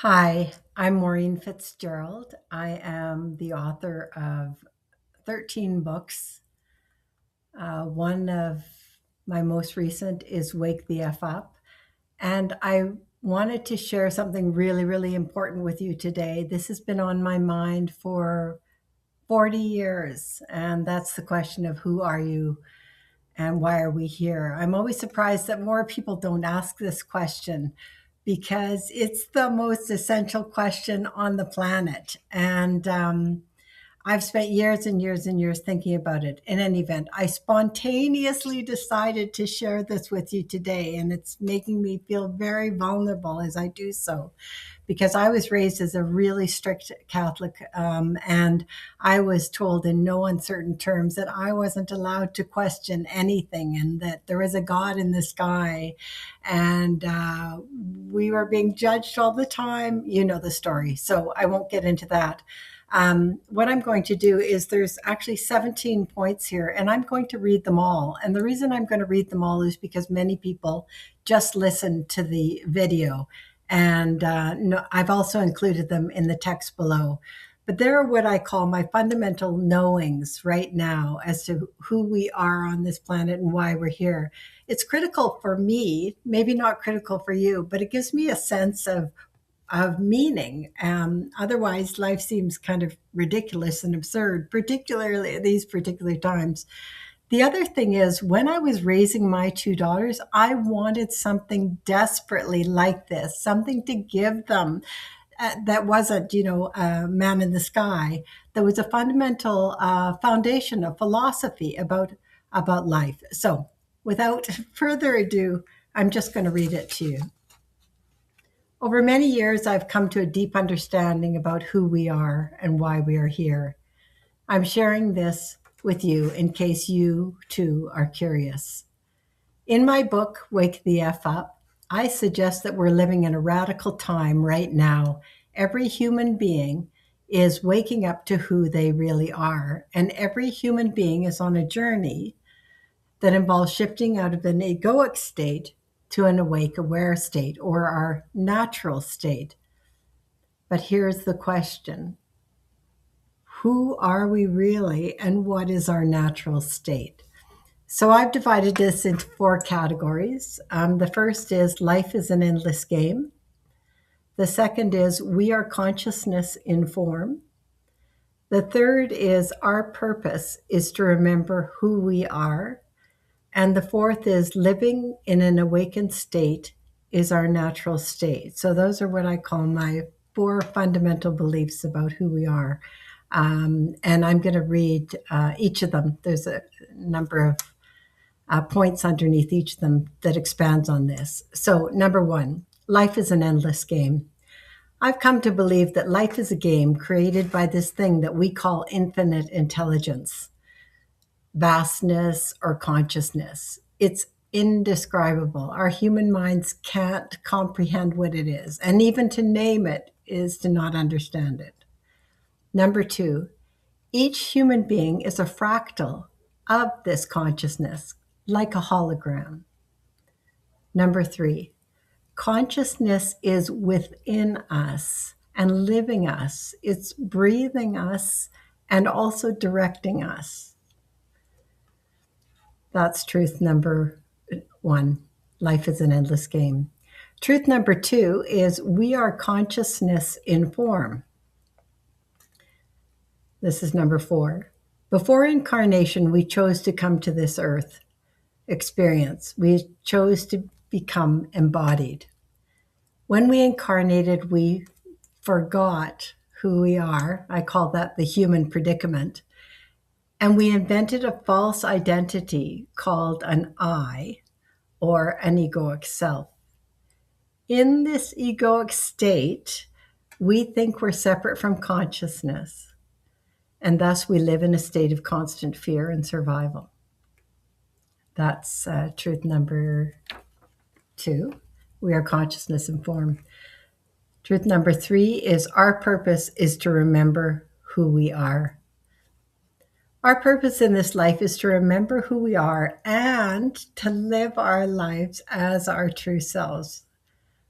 Hi, I'm Maureen Fitzgerald. I am the author of 13 books. One of my most recent is Wake the F Up. And I wanted to share something really, really important with you today. This has been on my mind for 40 years. And that's the question of who are you and why are we here? I'm always surprised that more people don't ask this question because it's the most essential question on the planet. And I've spent years and years and years thinking about it. In any event, I spontaneously decided to share this with you today, and it's making me feel very vulnerable as I do so because I was raised as a really strict Catholic, and I was told in no uncertain terms that I wasn't allowed to question anything and that there is a God in the sky, and we were being judged all the time. You know the story, so I won't get into that. What I'm going to do is there's actually 17 points here, and I'm going to read them all. And the reason I'm going to read them all is because many people just listen to the video. And no, I've also included them in the text below. But they're what I call my fundamental knowings right now as to who we are on this planet and why we're here. It's critical for me, maybe not critical for you, but it gives me a sense of meaning. Otherwise, life seems kind of ridiculous and absurd, particularly at these particular times. The other thing is, when I was raising my two daughters, I wanted something desperately like this, something to give them that wasn't, a man in the sky. There was a fundamental foundation of philosophy about life. So, without further ado, I'm just going to read it to you. Over many years, I've come to a deep understanding about who we are and why we are here. I'm sharing this with you in case you too are curious. In my book, Wake the F Up, I suggest that we're living in a radical time right now. Every human being is waking up to who they really are, and every human being is on a journey that involves shifting out of an egoic state to an awake, aware state, or our natural state. But here's the question: who are we really, and what is our natural state? So I've divided this into four categories. The first is life is an endless game. The second is we are consciousness in form. The third is our purpose is to remember who we are. And the fourth is living in an awakened state is our natural state. So those are what I call my four fundamental beliefs about who we are. And I'm going to read each of them. There's a number of points underneath each of them that expands on this. So, number one, life is an endless game. I've come to believe that life is a game created by this thing that we call infinite intelligence, vastness, or consciousness. It's indescribable. Our human minds can't comprehend what it is, and even to name it is to not understand it. Number two, each human being is a fractal of this consciousness, like a hologram. Number three, consciousness is within us and living us. It's breathing us and also directing us. That's truth number one. Life is an endless game. Truth number two is we are consciousness in form. This is number four. Before incarnation, we chose to come to this earth experience. We chose to become embodied. When we incarnated, we forgot who we are. I call that the human predicament. And we invented a false identity called an I, or an egoic self. In this egoic state, we think we're separate from consciousness, and thus we live in a state of constant fear and survival. That's truth number two. We are consciousness in form. Truth number three is our purpose is to remember who we are. Our purpose in this life is to remember who we are and to live our lives as our true selves,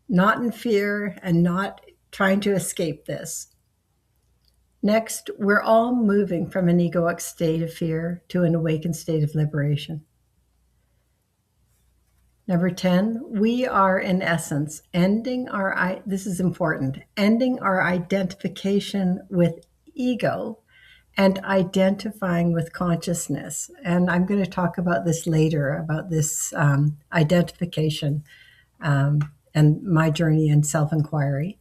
not in fear and not trying to escape this. Next, we're all moving from an egoic state of fear to an awakened state of liberation. Number 10, we are in essence ending this is important, ending our identification with ego and identifying with consciousness. And I'm going to talk about this later, about this identification and my journey in self-inquiry.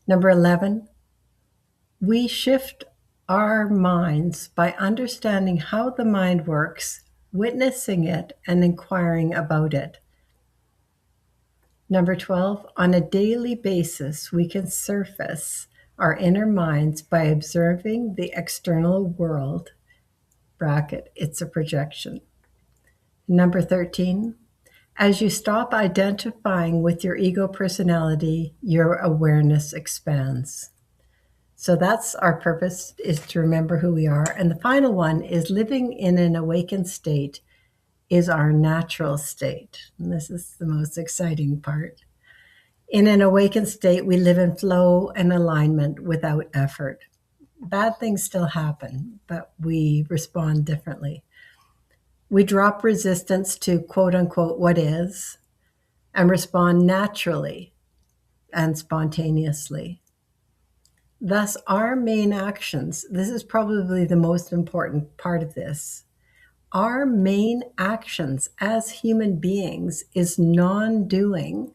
Number 11, we shift our minds by understanding how the mind works, witnessing it, and inquiring about it. Number 12, on a daily basis, we can surface our inner minds by observing the external world, bracket, it's a projection. Number 13, as you stop identifying with your ego personality, your awareness expands. So that's our purpose, is to remember who we are. And the final one is living in an awakened state is our natural state. And this is the most exciting part. In an awakened state, we live in flow and alignment without effort. Bad things still happen, but we respond differently. We drop resistance to quote unquote what is and respond naturally and spontaneously. Thus, our main actions, this is probably the most important part of this. Our main actions as human beings is non-doing,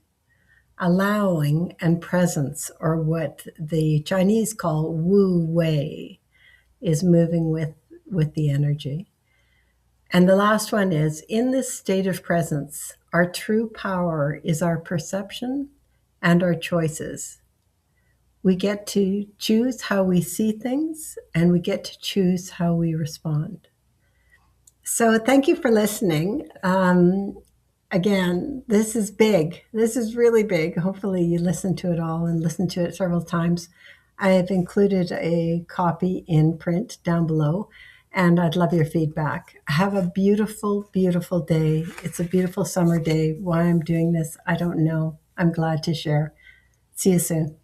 allowing, and presence, or what the Chinese call wu wei, is moving with the energy. And the last one is, in this state of presence, our true power is our perception and our choices. We get to choose how we see things, and we get to choose how we respond. So thank you for listening. Again, this is big. This is really big. Hopefully you listen to it all and listen to it several times. I have included a copy in print down below, and I'd love your feedback. Have a beautiful, beautiful day. It's a beautiful summer day. Why I'm doing this, I don't know. I'm glad to share. See you soon.